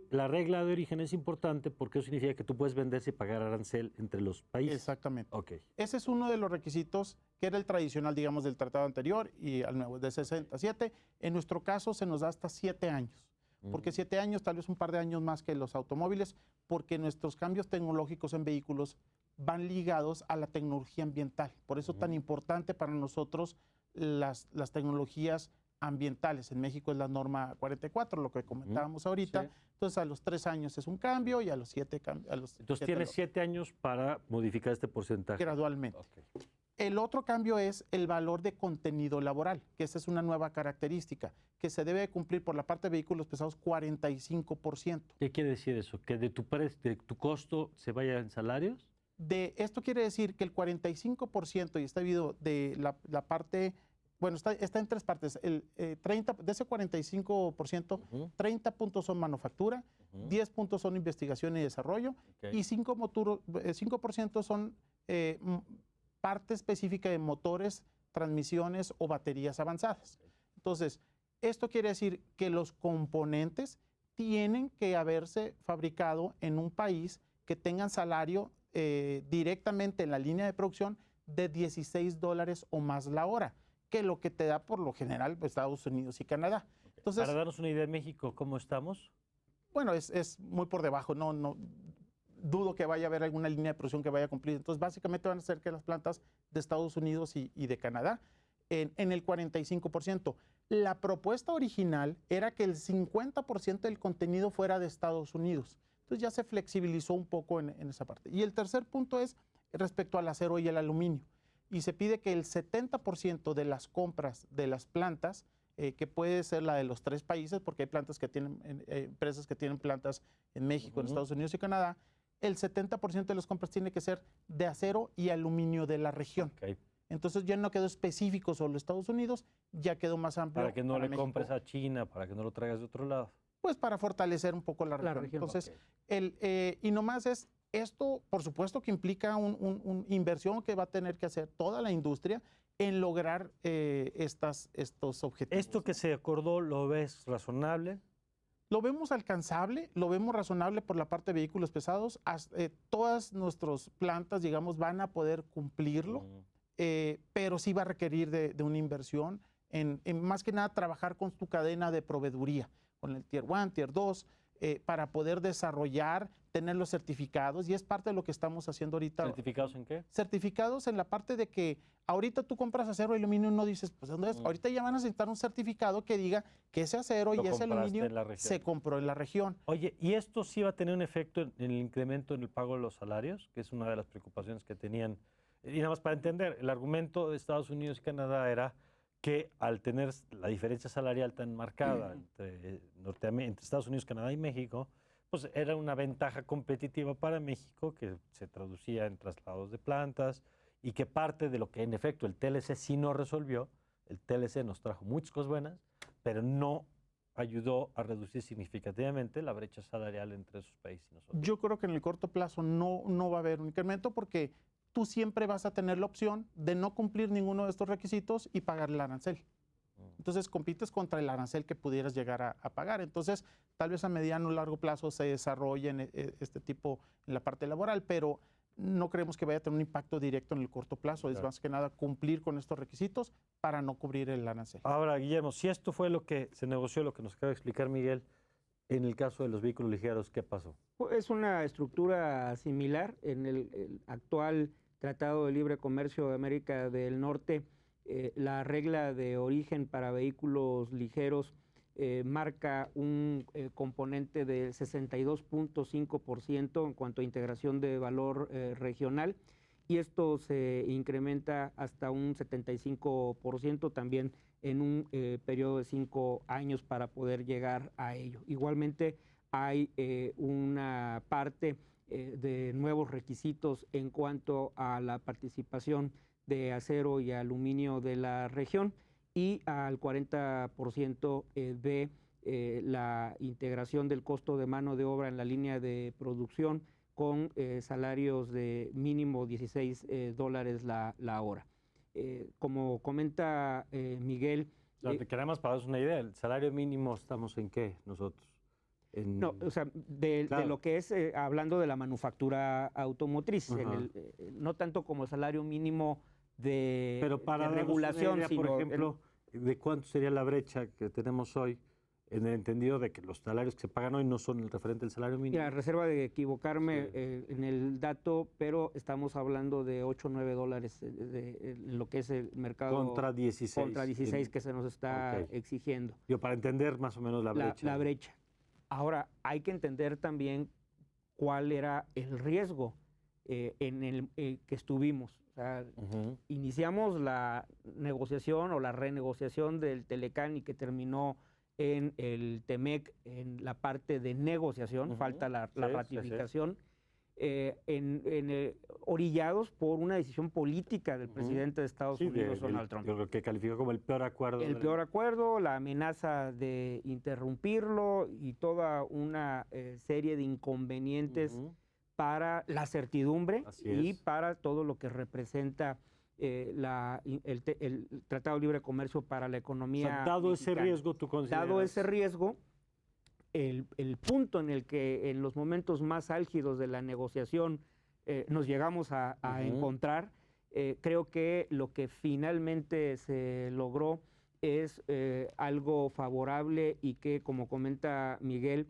la regla de origen es importante porque eso significa que tú puedes venderse y pagar arancel entre los países. Exactamente. Okay. Ese es uno de los requisitos que era el tradicional, digamos, del tratado anterior y al nuevo, de 67. En nuestro caso se nos da hasta 7 años. Porque 7 años, tal vez un par de años más que los automóviles, porque nuestros cambios tecnológicos en vehículos van ligados a la tecnología ambiental. Por eso tan importante para nosotros las tecnologías ambientales. En México es la norma 44, lo que comentábamos ahorita. Sí. Entonces, a los 3 años es un cambio y a los 7 cambios. Entonces, tienes 7 años para modificar este porcentaje. Gradualmente. Okay. El otro cambio es el valor de contenido laboral, que esa es una nueva característica, que se debe cumplir por la parte de vehículos pesados 45%. ¿Qué quiere decir eso? ¿Que de tu costo se vaya en salarios? Esto quiere decir que el 45%, y está dividido de la parte, bueno, está en 3 partes. De ese 45%, 30 puntos son manufactura, 10 puntos son investigación y desarrollo, y 5% son parte específica de motores, transmisiones o baterías avanzadas. Entonces, esto quiere decir que los componentes tienen que haberse fabricado en un país que tengan salario directamente en la línea de producción de $16 o más la hora, que lo que te da por lo general Estados Unidos y Canadá. Entonces, para darnos una idea de México, ¿cómo estamos? Bueno, es muy por debajo, no dudo que vaya a haber alguna línea de producción que vaya a cumplir. Entonces, básicamente van a ser que las plantas de Estados Unidos y de Canadá en el 45%. La propuesta original era que el 50% del contenido fuera de Estados Unidos. Entonces, ya se flexibilizó un poco en esa parte. Y el tercer punto es respecto al acero y el aluminio. Y se pide que el 70% de las compras de las plantas que puede ser la de los 3 países, porque hay plantas que tienen, empresas que tienen plantas en México, en Estados Unidos y Canadá, el 70% de las compras tiene que ser de acero y aluminio de la región. Ok. Entonces ya no quedó específico solo Estados Unidos, ya quedó más amplio. Para que no le México. compres a China, para que no lo traigas de otro lado. Pues para fortalecer un poco la región. Entonces, Ok. y nomás es esto, por supuesto que implica una inversión que va a tener que hacer toda la industria en lograr estos objetivos. ¿Esto que se acordó lo ves razonable? Lo vemos alcanzable, lo vemos razonable por la parte de vehículos pesados. Todas nuestras plantas, digamos, van a poder cumplirlo, pero sí va a requerir de una inversión en más que nada trabajar con tu cadena de proveeduría, con el Tier 1, Tier 2, para poder desarrollar, tener los certificados, y es parte de lo que estamos haciendo ahorita. ¿Certificados en qué? Certificados en la parte de que ahorita tú compras acero y aluminio y no dices, pues ¿dónde es? Ahorita ya van a necesitar un certificado que diga que ese acero y ese aluminio se compró en la región. Oye, ¿y esto sí va a tener un efecto en el incremento en el pago de los salarios? Que es una de las preocupaciones que tenían. Y nada más para entender, el argumento de Estados Unidos y Canadá era que al tener la diferencia salarial tan marcada entre Estados Unidos, Canadá y México, pues era una ventaja competitiva para México que se traducía en traslados de plantas y que parte de lo que en efecto el TLC sí no resolvió, el TLC nos trajo muchas cosas buenas, pero no ayudó a reducir significativamente la brecha salarial entre esos países y nosotros. Yo creo que en el corto plazo no va a haber un incremento porque tú siempre vas a tener la opción de no cumplir ninguno de estos requisitos y pagar el arancel. Entonces compites contra el arancel que pudieras llegar a pagar. Entonces tal vez a mediano o largo plazo se desarrolle este tipo en la parte laboral, pero no creemos que vaya a tener un impacto directo en el corto plazo. Claro. Es más que nada cumplir con estos requisitos para no cubrir el arancel. Ahora, Guillermo, si esto fue lo que se negoció, lo que nos acaba de explicar Miguel, en el caso de los vehículos ligeros, ¿qué pasó? Es una estructura similar. En el actual Tratado de Libre Comercio de América del Norte, la regla de origen para vehículos ligeros marca un componente del 62.5% en cuanto a integración de valor regional, y esto se incrementa hasta un 75% también en un periodo de 5 años para poder llegar a ello. Igualmente hay una parte de nuevos requisitos en cuanto a la participación de acero y aluminio de la región y al 40% de la integración del costo de mano de obra en la línea de producción con salarios de mínimo $16 la hora. Como comenta Miguel... O sea, que nada más para darnos una idea, el salario mínimo, ¿estamos en qué nosotros? No, o sea, de lo que es, hablando de la manufactura automotriz, no tanto como el salario mínimo de, pero para de regulación, idea, por ejemplo, ¿de cuánto sería la brecha que tenemos hoy en el entendido de que los salarios que se pagan hoy no son el referente del salario mínimo? Mira, reserva de equivocarme en el dato, pero estamos hablando de $8 o $9 de lo que es el mercado. Contra 16. Contra 16 que se nos está exigiendo. Yo, para entender más o menos la brecha. La brecha. Ahora, hay que entender también cuál era el riesgo en el que estuvimos. O sea, iniciamos la negociación o la renegociación del Telecán y que terminó en el TEMEC en la parte de negociación, falta la ratificación, orillados por una decisión política del presidente de Estados Unidos, Donald Trump. Lo que calificó como el peor acuerdo. El peor acuerdo, la amenaza de interrumpirlo y toda una serie de inconvenientes para la certidumbre y para todo lo que representa el Tratado de Libre Comercio para la economía. O sea, dado mexicana. Ese riesgo, ¿tú consideras? Dado ese riesgo, el punto en el que en los momentos más álgidos de la negociación nos llegamos a encontrar, creo que lo que finalmente se logró es algo favorable y que, como comenta Miguel,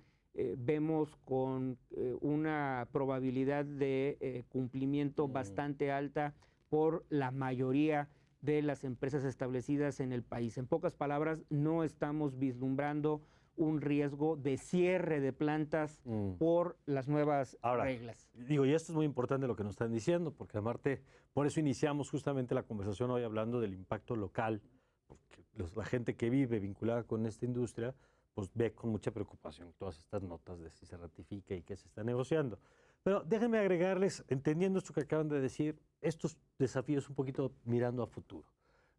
vemos con una probabilidad de cumplimiento bastante alta por la mayoría de las empresas establecidas en el país. En pocas palabras, no estamos vislumbrando un riesgo de cierre de plantas por las nuevas reglas. Digo, y esto es muy importante lo que nos están diciendo, porque aparte, por eso iniciamos justamente la conversación hoy hablando del impacto local porque la gente que vive vinculada con esta industria, pues ve con mucha preocupación todas estas notas de si se ratifica y qué se está negociando. Pero déjenme agregarles, entendiendo esto que acaban de decir, estos desafíos un poquito mirando a futuro.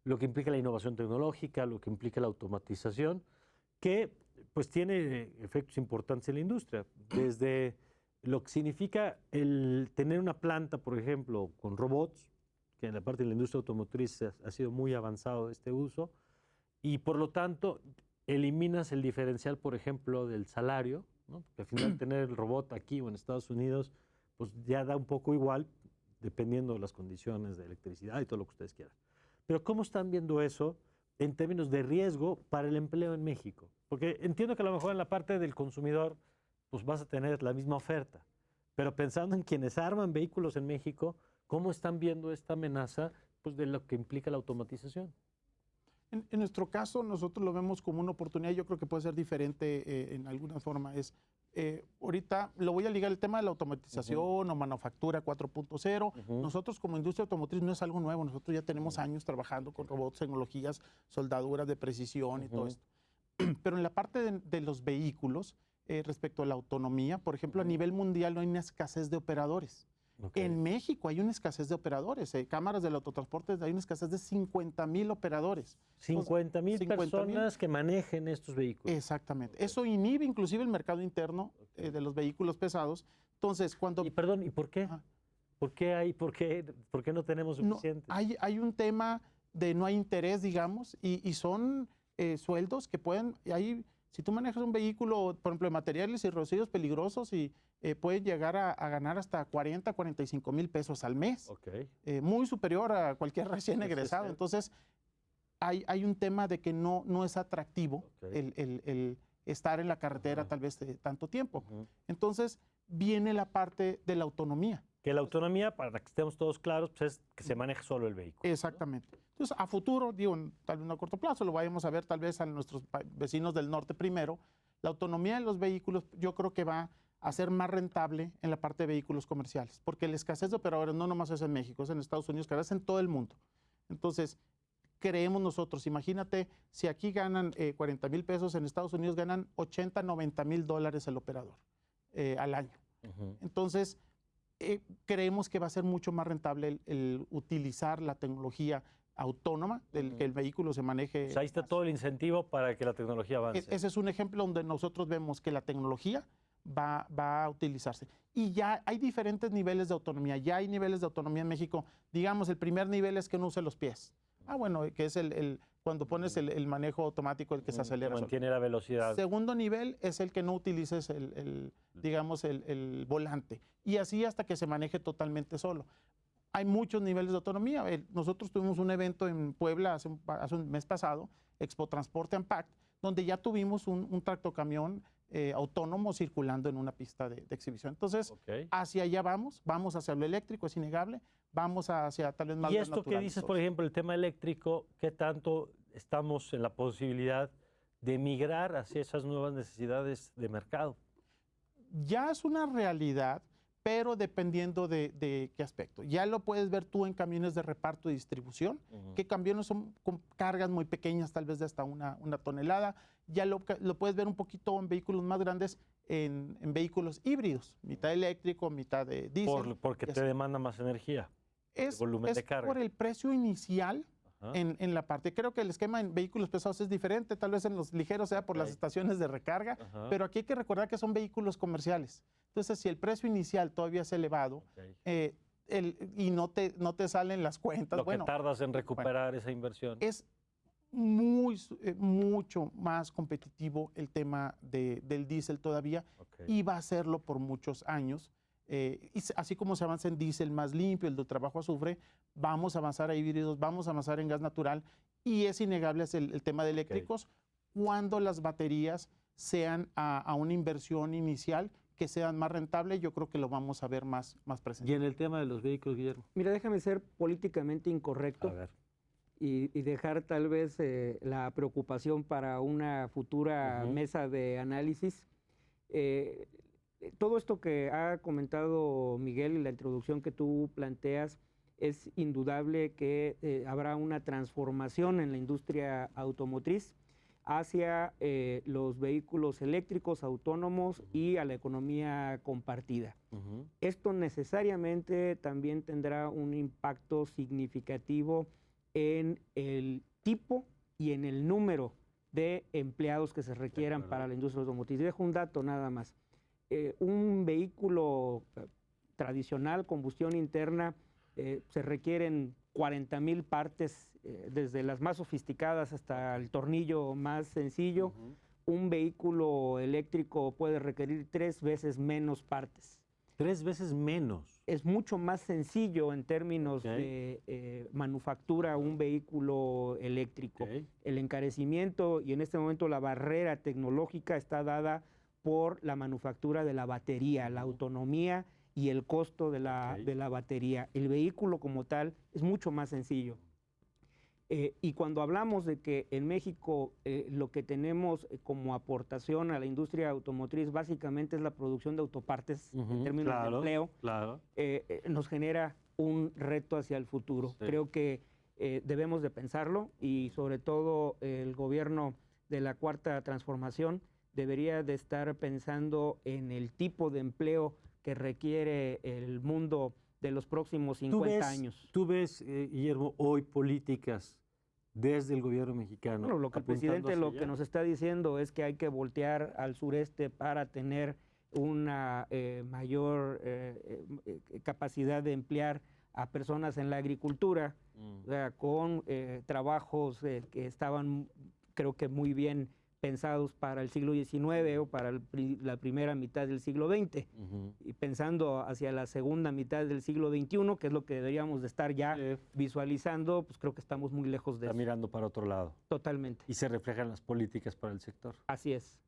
Lo que implica la innovación tecnológica, lo que implica la automatización, que pues tiene efectos importantes en la industria. Desde lo que significa el tener una planta, por ejemplo, con robots, que en la parte de la industria automotriz ha sido muy avanzado este uso, y por lo tanto eliminas el diferencial, por ejemplo, del salario, ¿no? Porque al final tener el robot aquí o en Estados Unidos, pues ya da un poco igual, dependiendo de las condiciones de electricidad y todo lo que ustedes quieran. Pero ¿cómo están viendo eso en términos de riesgo para el empleo en México? Porque entiendo que a lo mejor en la parte del consumidor, pues vas a tener la misma oferta, pero pensando en quienes arman vehículos en México, ¿cómo están viendo esta amenaza, pues, de lo que implica la automatización? En nuestro caso, nosotros lo vemos como una oportunidad. Yo creo que puede ser diferente en alguna forma. Ahorita lo voy a ligar el tema de la automatización o manufactura 4.0. Nosotros como industria automotriz no es algo nuevo. Nosotros ya tenemos años trabajando con robots, tecnologías, soldaduras de precisión y todo esto. Pero en la parte de los vehículos, respecto a la autonomía, por ejemplo, a nivel mundial no hay una escasez de operadores. En México hay una escasez de operadores. Cámaras del autotransporte, hay una escasez de 50,000 operadores. 50,000 personas que manejen estos vehículos. Exactamente. Eso inhibe inclusive el mercado interno de los vehículos pesados. Entonces, cuando... Y perdón, ¿y por qué? ¿Por qué no tenemos suficiente? No, hay un tema de no hay interés, digamos, y son sueldos que pueden... Si tú manejas un vehículo, por ejemplo, de materiales y residuos peligrosos, y puedes llegar a ganar hasta 40, 45 mil pesos al mes. Muy superior a cualquier recién egresado. Entonces, hay un tema de que no es atractivo el estar en la carretera tal vez tanto tiempo. Entonces, viene la parte de la autonomía. Que la autonomía, para que estemos todos claros, pues es que se maneje solo el vehículo. Exactamente. ¿No? Entonces, a futuro, digo, tal vez a corto plazo, lo vayamos a ver tal vez a nuestros vecinos del norte primero, la autonomía de los vehículos yo creo que va a ser más rentable en la parte de vehículos comerciales, porque la escasez de operadores no nomás es en México, es en Estados Unidos, que es en todo el mundo. Entonces, creemos nosotros, imagínate, si aquí ganan 40 mil pesos, en Estados Unidos ganan 80, 90 mil dólares el operador al año. Entonces, creemos que va a ser mucho más rentable el utilizar la tecnología autónoma, que el vehículo se maneje. O sea, ahí está todo el incentivo para que la tecnología avance. Ese es un ejemplo donde nosotros vemos que la tecnología va a utilizarse. Y ya hay diferentes niveles de autonomía. Ya hay niveles de autonomía en México. Digamos, el primer nivel es que no use los pies. Bueno, que es cuando pones el manejo automático, el que se acelera. Que mantiene la velocidad. Segundo nivel es el que no utilices digamos, el volante. Y así hasta que se maneje totalmente solo. Hay muchos niveles de autonomía. Nosotros tuvimos un evento en Puebla hace un mes pasado, Expo Transporte Unpacked, donde ya tuvimos un tractocamión autónomo circulando en una pista de exhibición. Entonces, hacia allá vamos hacia lo eléctrico, es innegable, vamos hacia tal vez más. Y esto que dices, por ejemplo, el tema eléctrico, ¿qué tanto estamos en la posibilidad de migrar hacia esas nuevas necesidades de mercado? Ya es una realidad, pero dependiendo de qué aspecto. Ya lo puedes ver tú en camiones de reparto y distribución, que camiones son con cargas muy pequeñas, tal vez de hasta una tonelada. Ya lo puedes ver un poquito en vehículos más grandes, en vehículos híbridos, mitad eléctrico, mitad de diésel. Porque te demanda más energía, volumen de carga. Por el precio inicial en la parte. Creo que el esquema en vehículos pesados es diferente, tal vez en los ligeros sea por las estaciones de recarga, pero aquí hay que recordar que son vehículos comerciales. Entonces, si el precio inicial todavía es elevado y no te salen las cuentas... Lo que tardas en recuperar esa inversión. Es mucho más competitivo el tema del diésel todavía y va a serlo por muchos años. Y así como se avanza en diésel más limpio, el de trabajo azufre, vamos a avanzar a híbridos, vamos a avanzar en gas natural y es innegable el tema de eléctricos cuando las baterías sean a una inversión inicial que sean más rentables, yo creo que lo vamos a ver más presente. ¿Y en el tema de los vehículos, Guillermo? Mira, déjame ser políticamente incorrecto. A ver. Y dejar tal vez la preocupación para una futura mesa de análisis. Todo esto que ha comentado Miguel y la introducción que tú planteas es indudable que habrá una transformación en la industria automotriz hacia los vehículos eléctricos autónomos y a la economía compartida. Esto necesariamente también tendrá un impacto significativo en el tipo y en el número de empleados que se requieran para la industria automotriz. Dejo un dato nada más. Un vehículo tradicional, combustión interna, se requieren 40,000 partes, desde las más sofisticadas hasta el tornillo más sencillo. Un vehículo eléctrico puede requerir 3 veces menos partes. 3 veces menos. Es mucho más sencillo en términos de manufactura un vehículo eléctrico. El encarecimiento y en este momento la barrera tecnológica está dada por la manufactura de la batería, la autonomía y el costo de la batería. El vehículo como tal es mucho más sencillo. Y cuando hablamos de que en México lo que tenemos como aportación a la industria automotriz básicamente es la producción de autopartes en términos de empleo, nos genera un reto hacia el futuro. Creo que debemos de pensarlo y sobre todo el gobierno de la Cuarta Transformación debería de estar pensando en el tipo de empleo que requiere el mundo de los próximos 50 años. ¿Tú ves, Guillermo, hoy políticas desde el gobierno mexicano? Bueno, lo que el presidente que nos está diciendo es que hay que voltear al sureste para tener una mayor capacidad de emplear a personas en la agricultura, o sea, con trabajos que estaban, creo que muy bien pensados para el siglo XIX o para la primera mitad del siglo XX, y pensando hacia la segunda mitad del siglo XXI, que es lo que deberíamos de estar ya visualizando, pues creo que estamos muy lejos de eso. Está mirando para otro lado. Totalmente. Y se reflejan las políticas para el sector. Así es.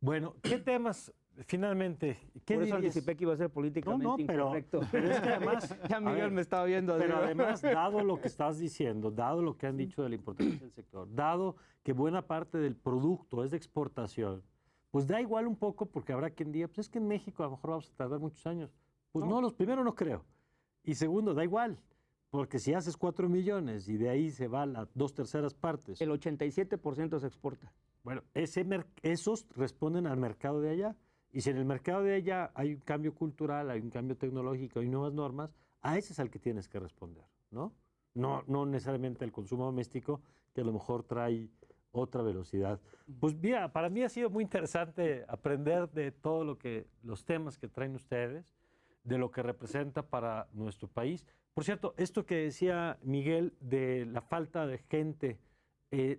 Bueno, ¿qué temas, finalmente, qué Por eso dirías? anticipé que iba a ser políticamente incorrecto. Pero es que además... ya Miguel me estaba viendo. Pero además, dado lo que estás diciendo, dado lo que han dicho de la importancia del sector, dado que buena parte del producto es de exportación, pues da igual un poco, porque habrá quien diga, pues es que en México a lo mejor vamos a tardar muchos años. Pues no, los primeros no creo. Y segundo, da igual, porque si haces 4 millones y de ahí se va las 2/3 partes. El 87% se exporta. Bueno, esos responden al mercado de allá. Y si en el mercado de allá hay un cambio cultural, hay un cambio tecnológico, hay nuevas normas, a ese es al que tienes que responder, ¿no? No necesariamente el consumo doméstico, que a lo mejor trae otra velocidad. Pues mira, para mí ha sido muy interesante aprender de todo los temas que traen ustedes, de lo que representa para nuestro país. Por cierto, esto que decía Miguel de la falta de gente,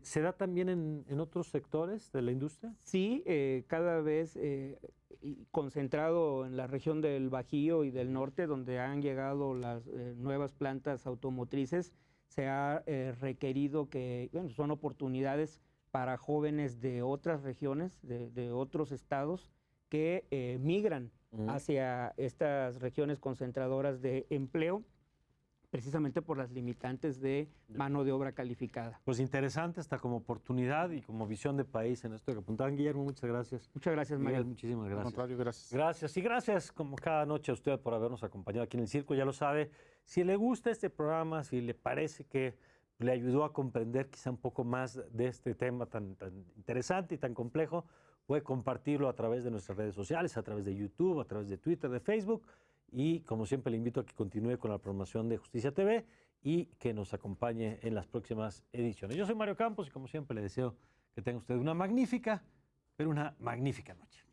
¿se da también en otros sectores de la industria? Sí, cada vez concentrado en la región del Bajío y del norte, donde han llegado las nuevas plantas automotrices, se ha requerido que, bueno, son oportunidades para jóvenes de otras regiones, de otros estados, que migran hacia estas regiones concentradoras de empleo, precisamente por las limitantes de mano de obra calificada. Pues interesante, hasta como oportunidad y como visión de país en esto que apuntaban. Guillermo, muchas gracias. Muchas gracias, Mario. Muchísimas gracias. Al contrario, gracias. Gracias, y gracias como cada noche a usted por habernos acompañado aquí en El Circo. Ya lo sabe, si le gusta este programa, si le parece que le ayudó a comprender quizá un poco más de este tema tan interesante y tan complejo, puede compartirlo a través de nuestras redes sociales, a través de YouTube, a través de Twitter, de Facebook. Y como siempre le invito a que continúe con la programación de Justicia TV y que nos acompañe en las próximas ediciones. Yo soy Mario Campos y como siempre le deseo que tenga usted una magnífica, pero una magnífica noche.